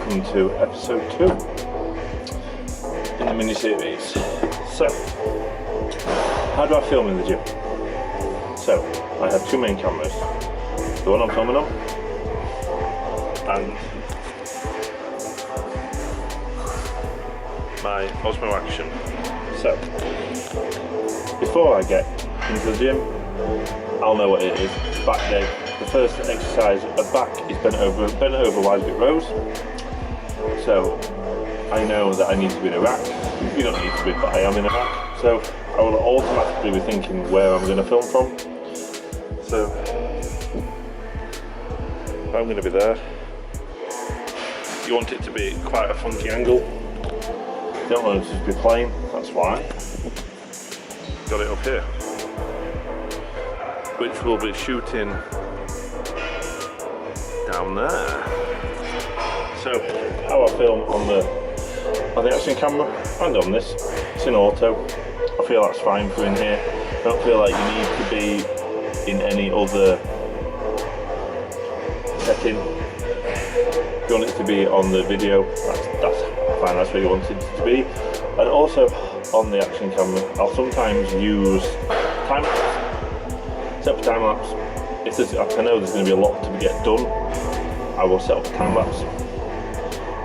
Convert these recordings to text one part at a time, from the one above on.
welcome to episode 2 in the mini-series. So, how do I film in the gym? So, I have two main cameras, the one I'm filming on, and my Osmo Action. So, before I get into the gym, I'll know what it is. It's back day. The first exercise of back is bent over wide bit rows. So I know that I need to be in a rack. You don't need to be, but I am in a rack. So I will automatically be thinking where I'm going to film from. So I'm going to be there. You want it to be quite a funky angle. You don't want it to just be plain. That's why. Got it up here, which will be shooting down there. So how I film on the action camera and on this, it's in auto. I feel that's fine for in here. I don't feel like you need to be in any other setting. If you want it to be on the video, that's fine, that's where you want it to be. And also on the action camera, I'll sometimes use time lapse. Set up a time lapse. If I know there's going to be a lot to get done, I will set up a time lapse.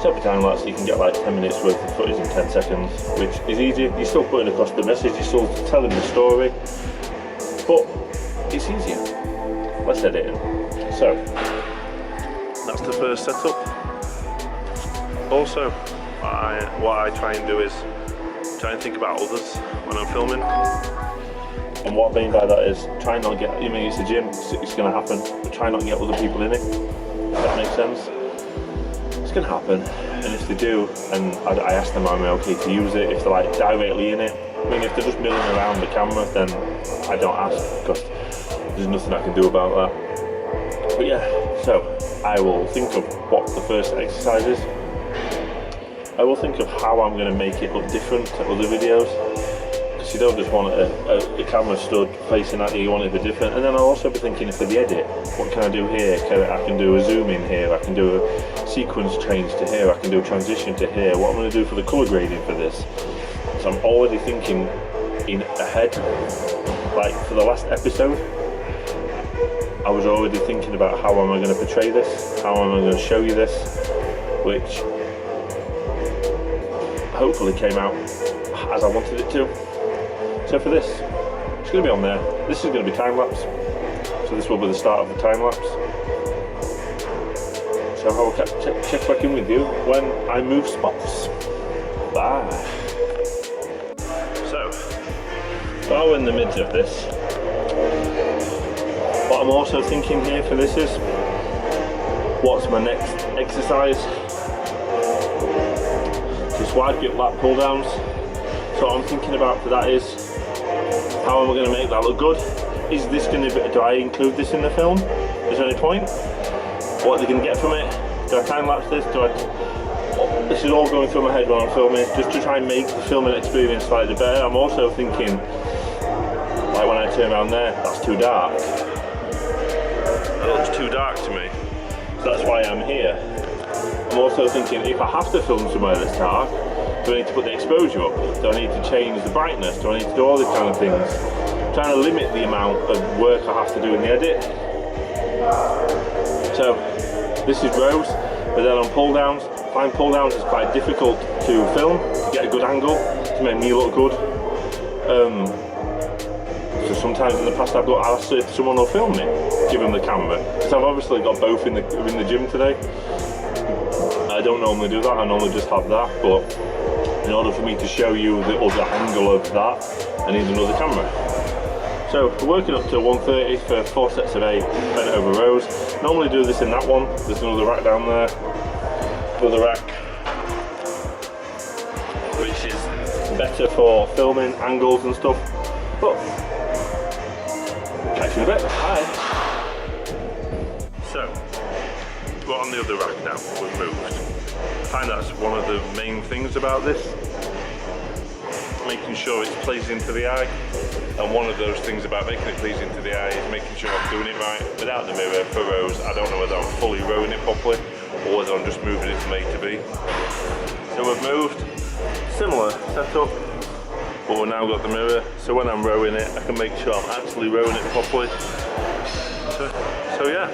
Set up a time lapse, you can get like 10 minutes worth of footage in 10 seconds, which is easy. You're still putting across the message, you're still telling the story, but it's easier, less editing. So that's the first setup. Also, what I try and do is try and think about others when I'm filming. And what I mean by that is try not to get, I mean it's a gym, it's going to happen, but try not to get other people in it, if that makes sense. It's going to happen, and if they do, and I ask them, am I okay to use it, if they're like directly in it. I mean, if they're just milling around the camera, then I don't ask, because there's nothing I can do about that. But yeah, so I will think of what the first exercise is. I will think of how I'm going to make it look different to other videos. You don't just want a camera stood facing at you, want it to be different. And then I'll also be thinking for the edit, what can I do here? I can do a zoom in here, I can do a sequence change to here, I can do a transition to here, what I'm going to do for the colour grading for this. So I'm already thinking in ahead. Like for the last episode, I was already thinking about how am I going to portray this, how am I going to show you this, which hopefully came out as I wanted it to. So for this, it's going to be on there. This is going to be time lapse. So this will be the start of the time lapse. So I will check back in with you when I move spots. Bye. So, while we're in the midst of this, what I'm also thinking here for this is, what's my next exercise? Just wide grip lat pull downs. So what I'm thinking about for that is, how am I going to make that look good? Is this going to be, do I include this in the film? Is there any point? What are they going to get from it? Do I time lapse this? This is all going through my head when I'm filming, just to try and make the filming experience slightly better. I'm also thinking, like when I turn around there, that's too dark. It looks too dark to me. So that's why I'm here. I'm also thinking, if I have to film somewhere that's dark, do I need to put the exposure up? Do I need to change the brightness? Do I need to do all these kind of things? I'm trying to limit the amount of work I have to do in the edit. So this is rows, but then on pull downs, fine pull downs is quite difficult to film, to get a good angle, to make me look good. So sometimes in the past I've got asked if someone will film me, give them the camera. Because I've obviously got both in the gym today. I don't normally do that, I normally just have that, but in order for me to show you the other angle of that, I need another camera. So we're working up to 130 for 4 sets of 8 bent over rows. Normally do this in that one. There's another rack down there, another rack, which is better for filming angles and stuff. But catch you in a bit. Bye. So we're on the other rack now. We've moved. I find that's one of the main things about this, making sure it's pleasing to the eye. And one of those things about making it pleasing to the eye is making sure I'm doing it right without the mirror for rows. I don't know whether I'm fully rowing it properly or whether I'm just moving it from A to B. So we've moved, similar setup, but we've now got the mirror, so when I'm rowing it, I can make sure I'm actually rowing it properly. So yeah,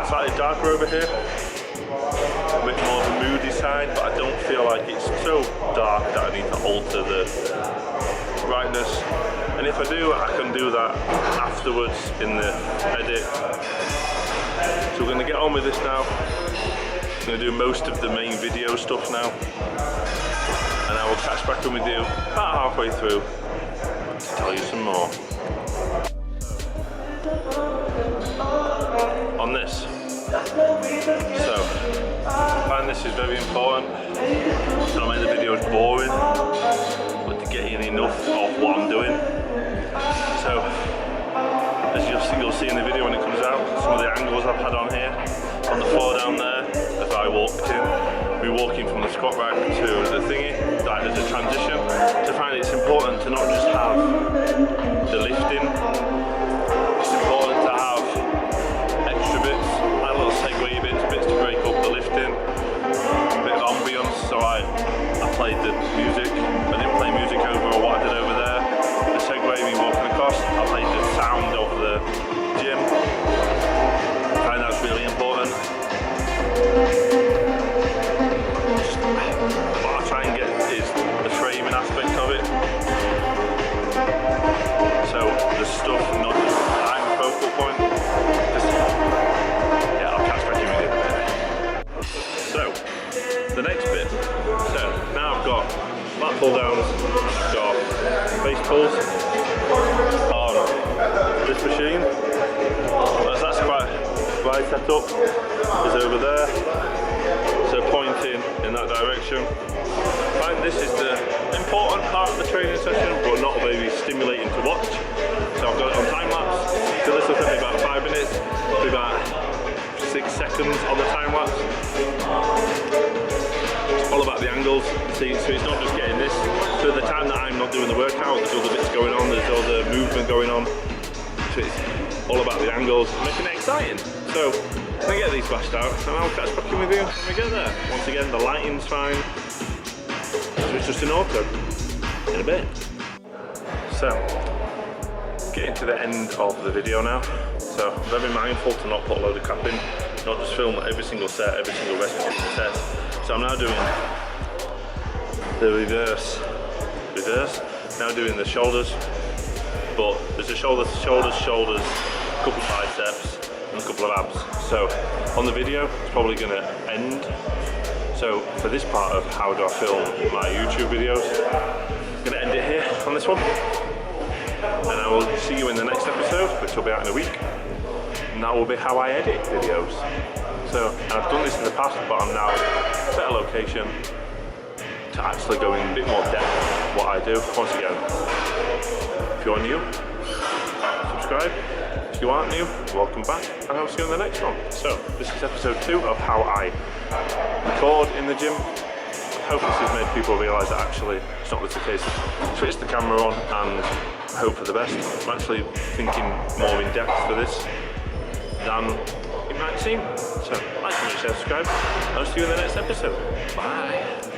slightly darker over here, a bit more of a moody side, but I don't feel like it's so dark that I need to alter the brightness. And if I do, I can do that afterwards in the edit. So we're going to get on with this now. I'm going to do most of the main video stuff now, and I will catch back in with you about halfway through to tell you some more. On this. So, I find this is very important. So I make the videos boring, but to get in enough of what I'm doing. So, as you'll see in the video when it comes out, some of the angles I've had on here, on the floor down there, as I walked in, we're walking from the squat rack to the thingy, like there's a transition. So I find it's important to not just have the lifting, it's important to have extra bits, like little segue bits to break up the lifting, a bit of ambience. So I played the music, I didn't play music over what I did over there. The segue, me walking across, I played the sound of the gym. I find that's really important. What I try and get is the framing aspect of it. So the stuff, not just I'm a focal point. Yeah, I'll catch back in with you. So, the next bit. So now I've got lat pull downs, I've got face pulls on this machine. As that's quite right set up, is over there. So pointing in that direction. I find this is the important part of the training session, but not very stimulating to watch. So I've got it on time lapse. So this will take me about 5 minutes, be about 6 seconds on the time lapse. It's all about the angles. See, so it's not just getting this. So the time that I'm not doing the workout, there's other bits going on, there's other movement going on. So it's all about the angles, making it exciting. So I'm gonna get these flashed out and I'll catch back in with you when we get there. Once again, the lighting's fine, so it's just in auto. In a bit. So, getting to the end of the video now. So I'm very mindful to not put a load of crap in, not just film every single set, every single repetition set. So I'm now doing the reverse. Now doing the shoulders, but there's a shoulders, a couple of biceps, and a couple of abs. So on the video, it's probably going to end. So for this part of how do I film my YouTube videos, I'm going to end it here on this one. And I will see you in the next episode, which will be out in a week. And that will be how I edit videos. So, and I've done this in the past, but I'm now at a better location to actually go in a bit more depth what I do. Once again, if you're new, subscribe. If you aren't new, welcome back, and I'll see you in the next one. So, this is episode 2 of how I record in the gym. I hope this has made people realise that actually it's not just a case of switch the camera on and hope for the best. I'm actually thinking more in depth for this than it might seem. So, like, comment, share, subscribe. I'll see you in the next episode. Bye.